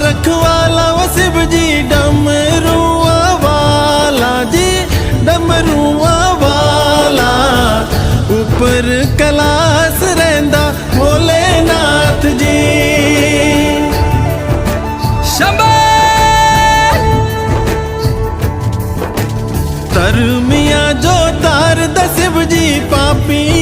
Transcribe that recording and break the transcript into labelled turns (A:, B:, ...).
A: रखवाला वो शिव जी डमरुआ वाला जी, डमरुआ वाला। ऊपर कैलाश रहिंदा भोलेनाथ जी। धर्मिया जो तार द शिव जी पापिया